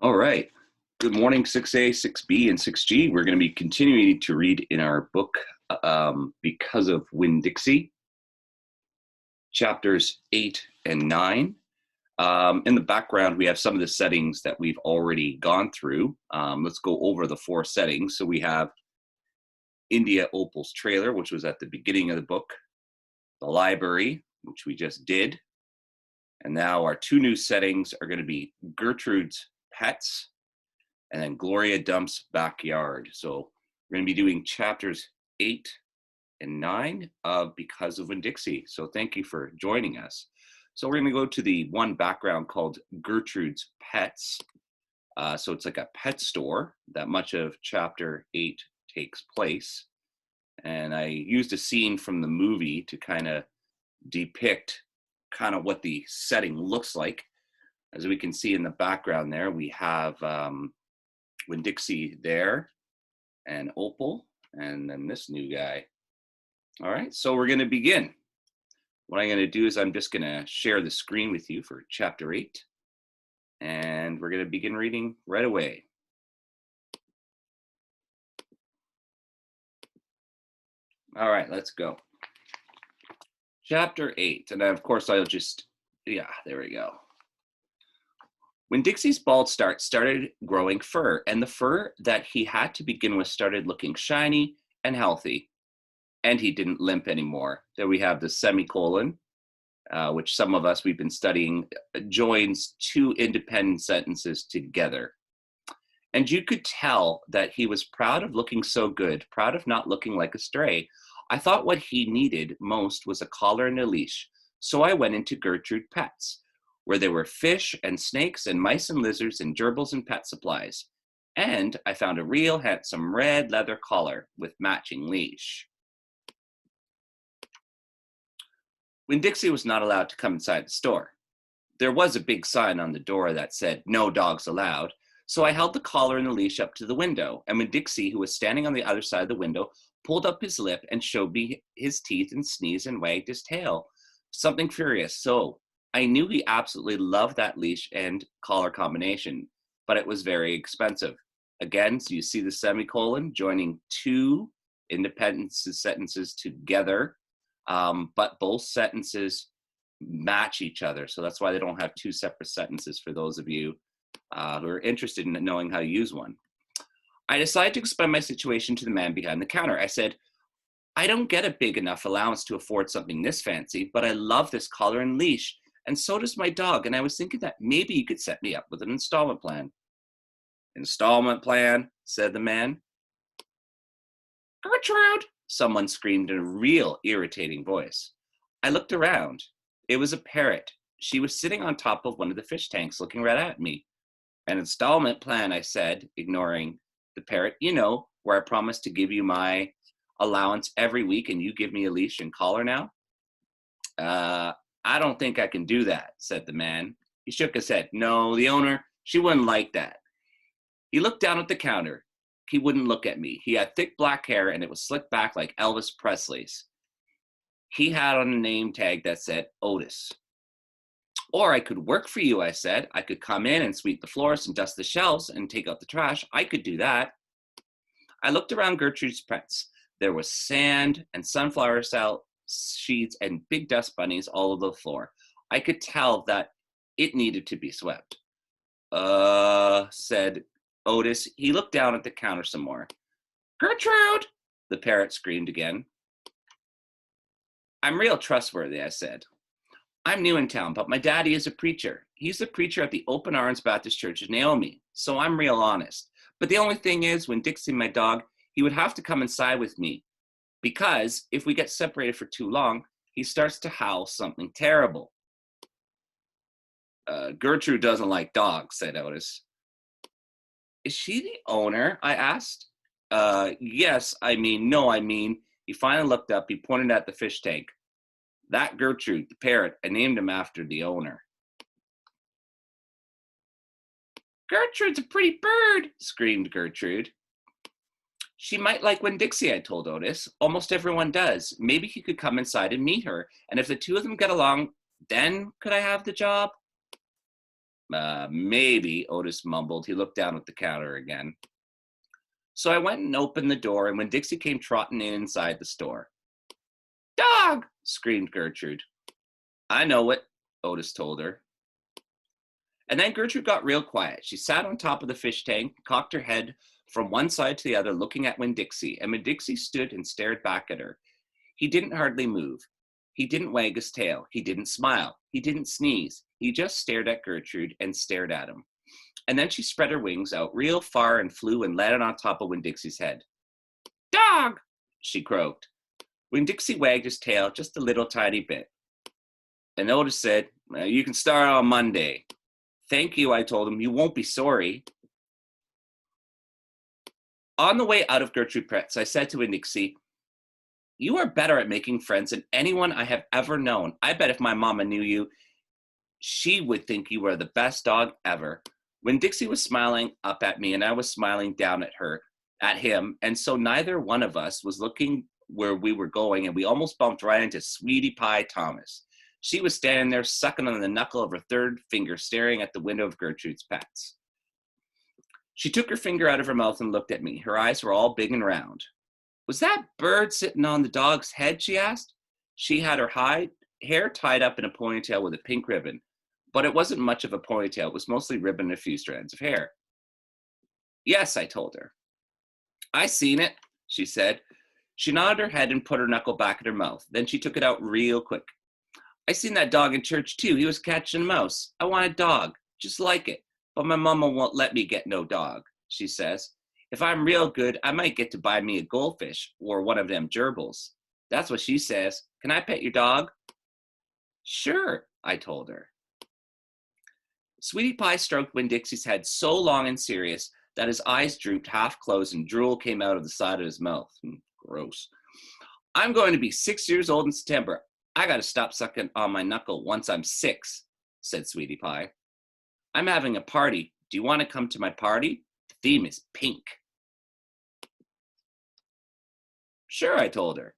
All right. Good morning, 6A, 6B, and 6G. We're going to be continuing to read in our book, Because of Winn, Dixie, chapters 8 and 9. In the background, we have some of the settings that we've already gone through. Let's go over the 4 settings. So we have India Opal's trailer, which was at the beginning of the book, the library, which we just did. And now our 2 new settings are going to be Gertrude's pets and then Gloria Dump's backyard. So we're going to be doing chapters 8 and 9 of Because of Winn-Dixie. So thank you for joining us. So we're going to go to the one background called Gertrude's Pets. So it's like a pet store that much of chapter 8 takes place. And I used a scene from the movie to kind of depict kind of what the setting looks like. As we can see in the background there, we have Winn-Dixie there and Opal, and then this new guy. All right, so we're going to begin. What I'm going to do is I'm just going to share the screen with you for chapter 8, and we're going to begin reading right away. All right, let's go. Chapter 8, and of course I'll just, there we go. Winn-Dixie's bald start started growing fur, and the fur that he had to begin with started looking shiny and healthy, and he didn't limp anymore. There we have the semicolon, which some of us we've been studying, joins 2 independent sentences together. And you could tell that he was proud of looking so good, proud of not looking like a stray. I thought what he needed most was a collar and a leash, so I went into Gertrude Pets, where there were fish and snakes and mice and lizards and gerbils and pet supplies. And I found a real handsome red leather collar with matching leash. Winn-Dixie was not allowed to come inside the store. There was a big sign on the door that said, "No dogs allowed," so I held the collar and the leash up to the window, and Winn-Dixie, who was standing on the other side of the window, pulled up his lip and showed me his teeth and sneezed and wagged his tail. Something furious, so I knew he absolutely loved that leash and collar combination, but it was very expensive. Again, so you see the semicolon joining 2 independent sentences together, but both sentences match each other. So that's why they don't have 2 separate sentences for those of you who are interested in knowing how to use one. I decided to explain my situation to the man behind the counter. I said, "I don't get a big enough allowance to afford something this fancy, but I love this collar and leash, and so does my dog, and I was thinking that maybe you could set me up with an installment plan." "Installment plan?" said the man. "Gertrude!" someone screamed in a real irritating voice. I looked around. It was a parrot. She was sitting on top of one of the fish tanks looking right at me. "An installment plan," I said, ignoring the parrot. "You know, where I promised to give you my allowance every week and you give me a leash and collar now?" "I don't think I can do that," said the man. He shook his head. "No, the owner, she wouldn't like that." He looked down at the counter. He wouldn't look at me. He had thick black hair and it was slicked back like Elvis Presley's. He had on a name tag that said Otis. "Or I could work for you," I said. "I could come in and sweep the floors and dust the shelves and take out the trash. I could do that." I looked around Gertrude's Pets. There was sand and sunflower sheets and big dust bunnies all over the floor. I could tell that it needed to be swept. Said Otis. He looked down at the counter some more. "Gertrude!" the parrot screamed again. "I'm real trustworthy," I said. "I'm new in town, but my daddy is a preacher. He's the preacher at the Open Arms Baptist Church in Naomi, so I'm real honest. But the only thing is, when Dixie, my dog, he would have to come inside with me, because if we get separated for too long, he starts to howl something terrible." "Gertrude doesn't like dogs," said Otis. "Is she the owner?" I asked. Yes, no, he finally looked up, he pointed at the fish tank. "That Gertrude, the parrot, I named him after the owner." "Gertrude's a pretty bird," screamed Gertrude. "She might like Winn-Dixie," I told Otis. "Almost everyone does. Maybe he could come inside and meet her, and if the 2 of them get along, then could I have the job?" Maybe, Otis mumbled. He looked down at the counter again. So I went and opened the door, and when Dixie came trotting in inside the store, "Dog!" screamed Gertrude. "I know it," Otis told her. And then Gertrude got real quiet. She sat on top of the fish tank, cocked her head from one side to the other, looking at Winn Dixie. And when Dixie stood and stared back at her, he didn't hardly move. He didn't wag his tail. He didn't smile. He didn't sneeze. He just stared at Gertrude and stared at him. And then she spread her wings out real far and flew and landed on top of Winn Dixie's head. "Dog!" she croaked. Winn Dixie wagged his tail just a little tiny bit. And Otis said, "You can start on Monday." "Thank you," I told him. "You won't be sorry." On the way out of Gertrude Pretz, I said to Winn Dixie, "You are better at making friends than anyone I have ever known. I bet if my mama knew you, she would think you were the best dog ever." Winn Dixie was smiling up at me, and I was smiling down at him, and so neither one of us was looking where we were going, and we almost bumped right into Sweetie Pie Thomas. She was standing there, sucking on the knuckle of her third finger, staring at the window of Gertrude's Pets. She took her finger out of her mouth and looked at me. Her eyes were all big and round. "Was that bird sitting on the dog's head?" she asked. She had her hair tied up in a ponytail with a pink ribbon, but it wasn't much of a ponytail. It was mostly ribbon and a few strands of hair. "Yes," I told her. "I seen it," she said. She nodded her head and put her knuckle back in her mouth. Then she took it out real quick. "I seen that dog in church too. He was catching a mouse. I want a dog, just like it. But my mama won't let me get no dog," she says. "If I'm real good, I might get to buy me a goldfish or one of them gerbils." That's what she says. "Can I pet your dog?" "Sure," I told her. Sweetie Pie stroked Winn Dixie's head so long and serious that his eyes drooped half closed and drool came out of the side of his mouth. Gross. "I'm going to be 6 years old in September. I got to stop sucking on my knuckle once I'm 6, said Sweetie Pie. "I'm having a party. Do you want to come to my party? The theme is pink." "Sure," I told her.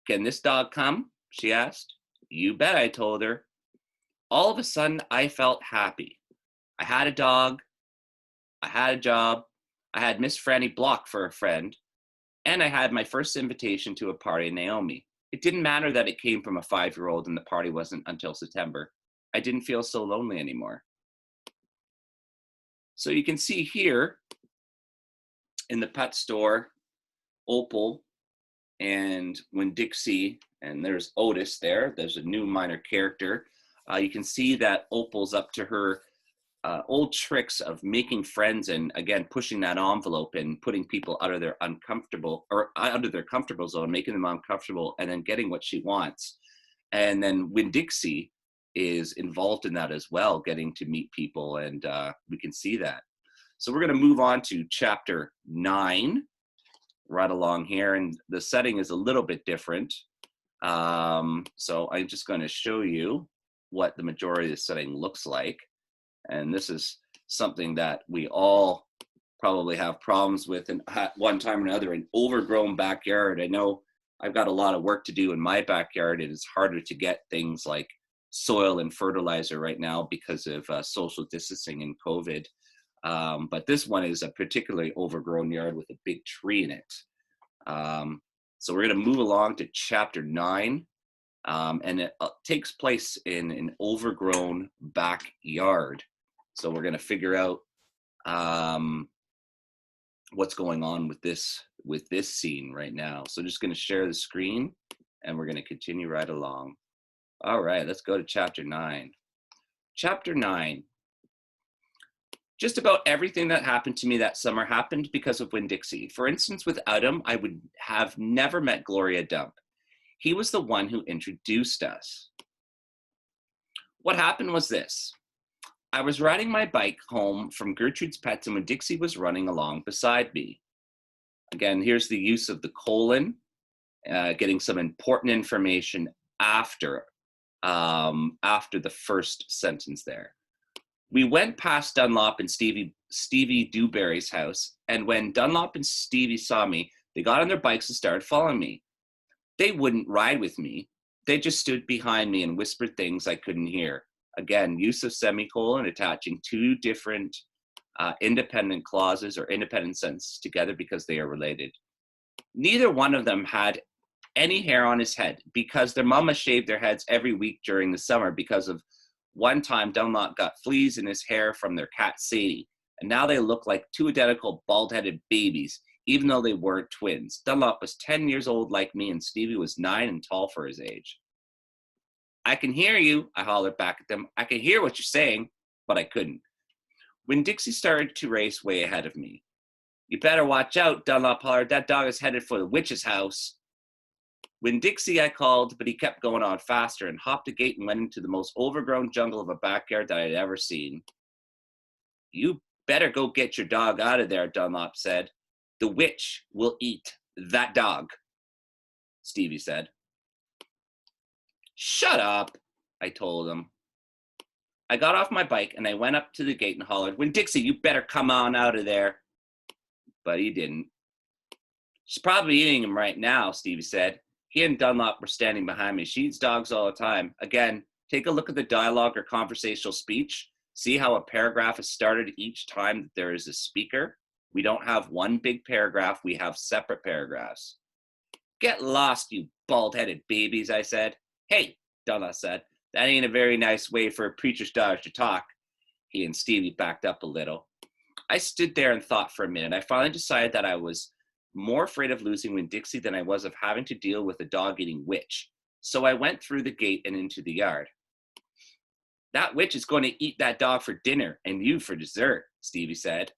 "Can this dog come?" she asked. "You bet," I told her. All of a sudden, I felt happy. I had a dog. I had a job. I had Miss Franny Block for a friend. And I had my first invitation to a party in Naomi. It didn't matter that it came from a 5-year-old and the party wasn't until September. I didn't feel so lonely anymore. So you can see here in the pet store, Opal and Winn Dixie, and there's Otis there. There's a new minor character. You can see that Opal's up to her old tricks of making friends and, again, pushing that envelope and putting people out of their comfortable zone, making them uncomfortable, and then getting what she wants. And then Winn Dixie is involved in that as well, getting to meet people, and we can see that. So we're going to move on to chapter 9 right along here, and the setting is a little bit different. So I'm just going to show you what the majority of the setting looks like. And this is something that we all probably have problems with in one time or another, an overgrown backyard. I know I've got a lot of work to do in my backyard. It is harder to get things like soil and fertilizer right now because of social distancing and COVID. But this one is a particularly overgrown yard with a big tree in it. So we're going to move along to chapter 9. And it takes place in an overgrown backyard. So we're going to figure out what's going on with this scene right now. So just going to share the screen, and we're going to continue right along. All right, let's go to chapter 9. Chapter 9. Just about everything that happened to me that summer happened because of Winn Dixie. For instance, without him, I would have never met Gloria Dump. He was the one who introduced us. What happened was this. I was riding my bike home from Gertrude's Pets, and when Dixie was running along beside me. Again, here's the use of the colon, getting some important information after the first sentence there. We went past Dunlop and Stevie Dewberry's house, and when Dunlop and Stevie saw me, they got on their bikes and started following me. They wouldn't ride with me. They just stood behind me and whispered things I couldn't hear. Again, use of semicolon, attaching two different independent clauses or independent sentences together because they are related. Neither one of them had any hair on his head because their mama shaved their heads every week during the summer because of one time Dunlop got fleas in his hair from their cat Sadie, and now they look like two identical bald-headed babies, even though they weren't twins. Dunlop was 10 years old like me, and Stevie was 9 and tall for his age. I can hear you, I hollered back at them. I can hear what you're saying, but I couldn't. When Dixie started to race way ahead of me. You better watch out, Dunlop hollered. That dog is headed for the witch's house. When Dixie, I called, but he kept going on faster and hopped a gate and went into the most overgrown jungle of a backyard that I'd ever seen. You better go get your dog out of there, Dunlop said. The witch will eat that dog, Stevie said. Shut up, I told him. I got off my bike and I went up to the gate and hollered, When Dixie, you better come on out of there. But he didn't. She's probably eating him right now, Stevie said. He and Dunlop were standing behind me. She eats dogs all the time. Again, take a look at the dialogue or conversational speech. See how a paragraph is started each time that there is a speaker? We don't have one big paragraph. We have separate paragraphs. Get lost, you bald-headed babies, I said. Hey, Dunlop said. That ain't a very nice way for a preacher's daughter to talk. He and Stevie backed up a little. I stood there and thought for a minute. I finally decided that I was more afraid of losing Winn Dixie than I was of having to deal with a dog-eating witch. So I went through the gate and into the yard. That witch is going to eat that dog for dinner and you for dessert, Stevie said.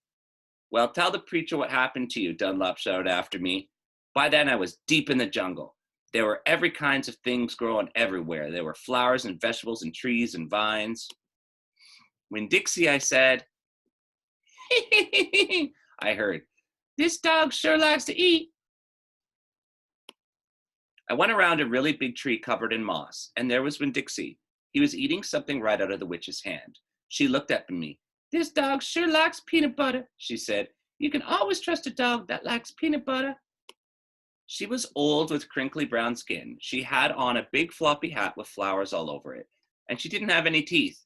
Well, tell the preacher what happened to you, Dunlop shouted after me. By then I was deep in the jungle. There were every kinds of things growing everywhere. There were flowers and vegetables and trees and vines. Winn Dixie, I said, I heard, this dog sure likes to eat. I went around a really big tree covered in moss, and there was Winn Dixie. He was eating something right out of the witch's hand. She looked at me. This dog sure likes peanut butter, she said. You can always trust a dog that likes peanut butter. She was old with crinkly brown skin. She had on a big floppy hat with flowers all over it, and she didn't have any teeth.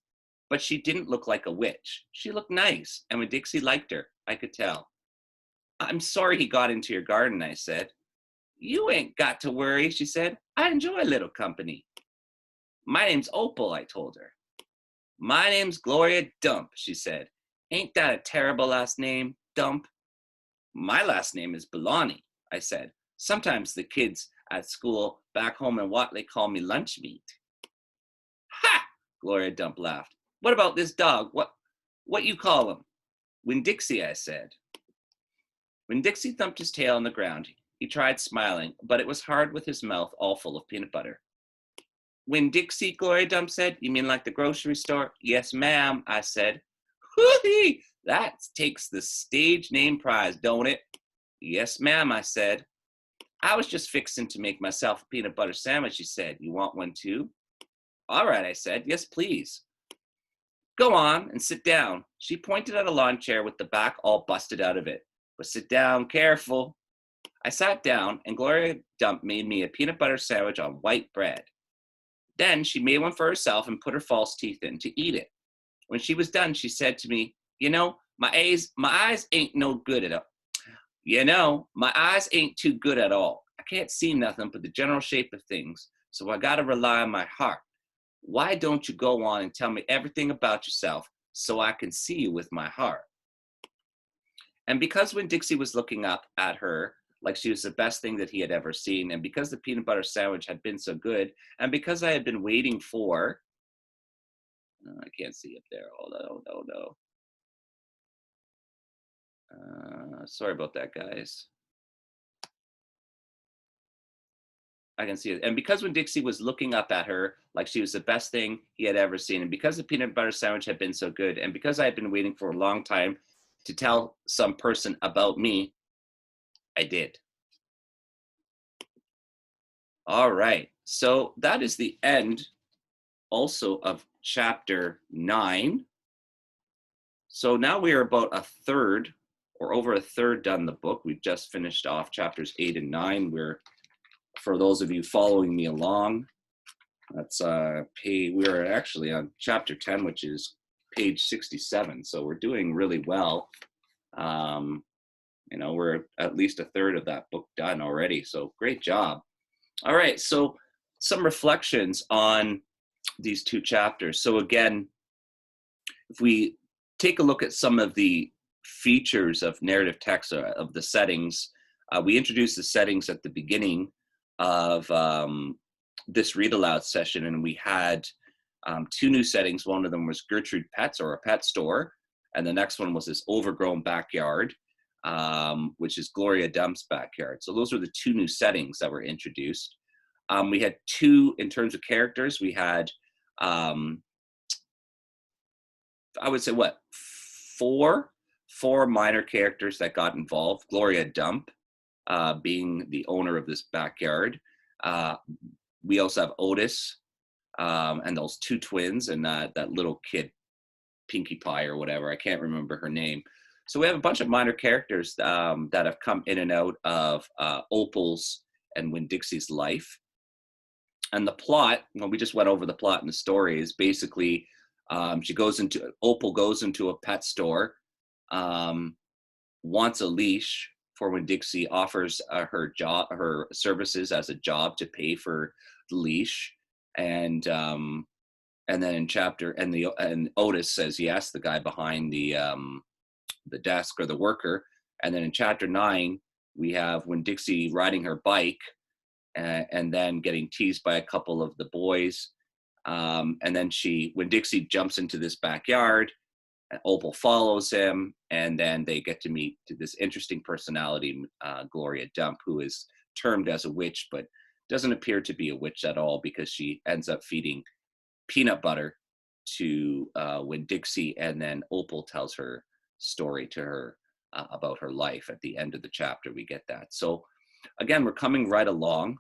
But she didn't look like a witch. She looked nice, and when Dixie liked her, I could tell. I'm sorry he got into your garden, I said. You ain't got to worry, she said. I enjoy a little company. My name's Opal, I told her. My name's Gloria Dump, she said. Ain't that a terrible last name, Dump? My last name is Belani, I said. Sometimes the kids at school back home in Watley call me lunch meat. Ha! Gloria Dump laughed. What about this dog? What you call him? Winn Dixie, I said. When Dixie thumped his tail on the ground, he tried smiling, but it was hard with his mouth all full of peanut butter. Winn Dixie, Gloria Dump said. You mean like the grocery store? Yes, ma'am, I said. Hoo-hee! That takes the stage name prize, don't it? Yes, ma'am, I said. I was just fixing to make myself a peanut butter sandwich, she said. You want one too? All right, I said. Yes, please. Go on and sit down. She pointed at a lawn chair with the back all busted out of it. But sit down, careful. I sat down and Gloria Dump made me a peanut butter sandwich on white bread. Then she made one for herself and put her false teeth in to eat it. When she was done, she said to me, you know, my eyes ain't no good at all. You know, my eyes ain't too good at all. I can't see nothing but the general shape of things, so I gotta rely on my heart. Why don't you go on and tell me everything about yourself so I can see you with my heart? And because when Dixie was looking up at her like she was the best thing that he had ever seen, and because the peanut butter sandwich had been so good, and because I had been waiting for, I can't see up there, hold on, no. Sorry about that, guys. I can see it. And because when Dixie was looking up at her like she was the best thing he had ever seen, and because the peanut butter sandwich had been so good, and because I had been waiting for a long time to tell some person about me, I did. All right. So that is the end also of chapter 9. So now we are about a third or over a third done the book. We've just finished off chapters 8 and 9. We're, for those of you following me along, That's we're actually on chapter 10, which is page 67. So we're doing really well. Um, we're at least a third of that book done already. So great job. All right. So some reflections on these two chapters. So again, if we take a look at some of the features of narrative text, of the settings, we introduced the settings at the beginning of this read aloud session, and we had two new settings. One of them was Gertrude Pets, or a pet store, and the next one was this overgrown backyard, which is Gloria Dump's backyard. So those were the two new settings that were introduced. We had two, in terms of characters, we had I would say four minor characters that got involved. Gloria Dump, being the owner of this backyard. We also have Otis, and those two twins, and that little kid, Pinkie Pie or whatever. I can't remember her name. So we have a bunch of minor characters that have come in and out of Opal's and Winn-Dixie's life. And the plot, well, we just went over the plot, and the story is basically Opal goes into a pet store, wants a leash for Winn-Dixie, offers her services as a job to pay for the leash, and then in chapter, and Otis says yes, the guy behind the desk, or the worker. And then in chapter 9, we have Winn-Dixie riding her bike, and then getting teased by a couple of the boys. And then Winn-Dixie jumps into this backyard, and Opal follows him, and then they get to meet this interesting personality, Gloria Dump, who is termed as a witch, but doesn't appear to be a witch at all, because she ends up feeding peanut butter to Winn-Dixie, and then Opal tells her story to her about her life. At the end of the chapter, we get that. So again, we're coming right along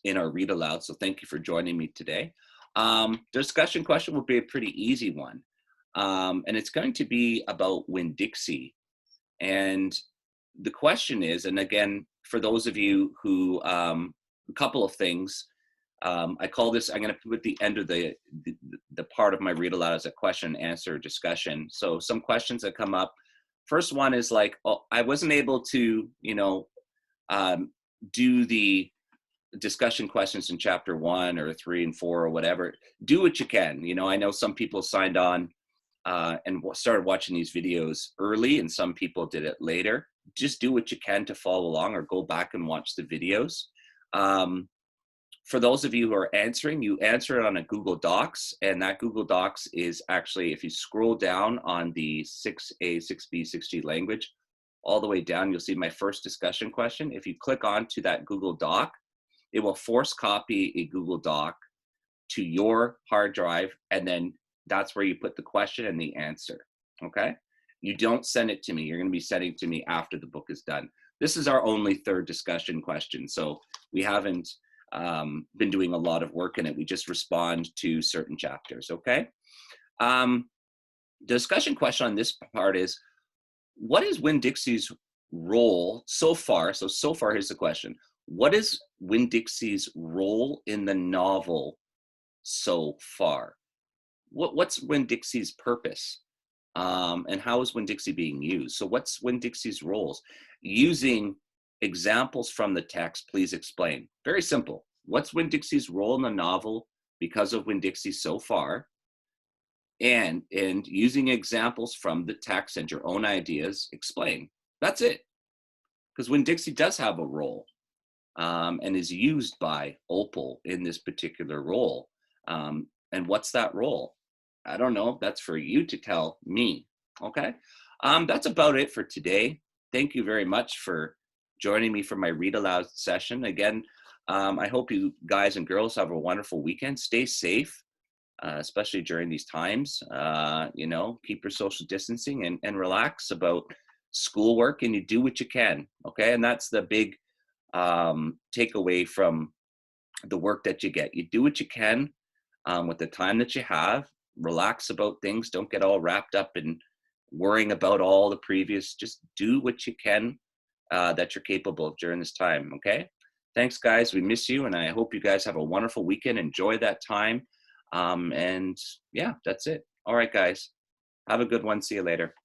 in our read aloud. So thank you for joining me today. The discussion question will be a pretty easy one. And it's going to be about Winn-Dixie. And the question is, and again, for those of you who, a couple of things, I call this, I'm going to put the end of the part of my read aloud as a question and answer discussion. So some questions that come up. First one is like, oh, I wasn't able to, do the discussion questions in chapter 1 or 3 and 4 or whatever. Do what you can. I know some people signed on and started watching these videos early, and some people did it later. Just do what you can to follow along, or go back and watch the videos. For those of you who are answering, you answer it on a Google Docs, and that Google Docs is actually, if you scroll down on the 6A, 6B, 6G language, all the way down, you'll see my first discussion question. If you click onto that Google Doc, it will force copy a Google Doc to your hard drive, and then that's where you put the question and the answer, okay? You don't send it to me. You're going to be sending it to me after the book is done. This is our only third discussion question, so we haven't been doing a lot of work in it. We just respond to certain chapters, okay? The discussion question on this part is, what is Winn-Dixie's role so far? So far, here's the question. What is Winn-Dixie's role in the novel so far? What's Winn-Dixie's purpose? And how is Winn-Dixie being used? So what's Winn-Dixie's roles? Using examples from the text, please explain. Very simple. What's Winn-Dixie's role in the novel because of Winn-Dixie so far? And using examples from the text and your own ideas, explain. That's it. Because Winn-Dixie does have a role, and is used by Opal in this particular role. And what's that role? I don't know. That's for you to tell me. Okay. That's about it for today. Thank you very much for joining me for my read aloud session. Again, I hope you guys and girls have a wonderful weekend. Stay safe, especially during these times. Keep your social distancing, and relax about schoolwork, and you do what you can. Okay. And that's the big takeaway from the work that you get. You do what you can with the time that you have. Relax about things. Don't get all wrapped up in worrying about all the previous. Just do what you can that you're capable of during this time. Okay. Thanks, guys. We miss you, and I hope you guys have a wonderful weekend. Enjoy that time. And yeah, that's it. All right, guys. Have a good one. See you later.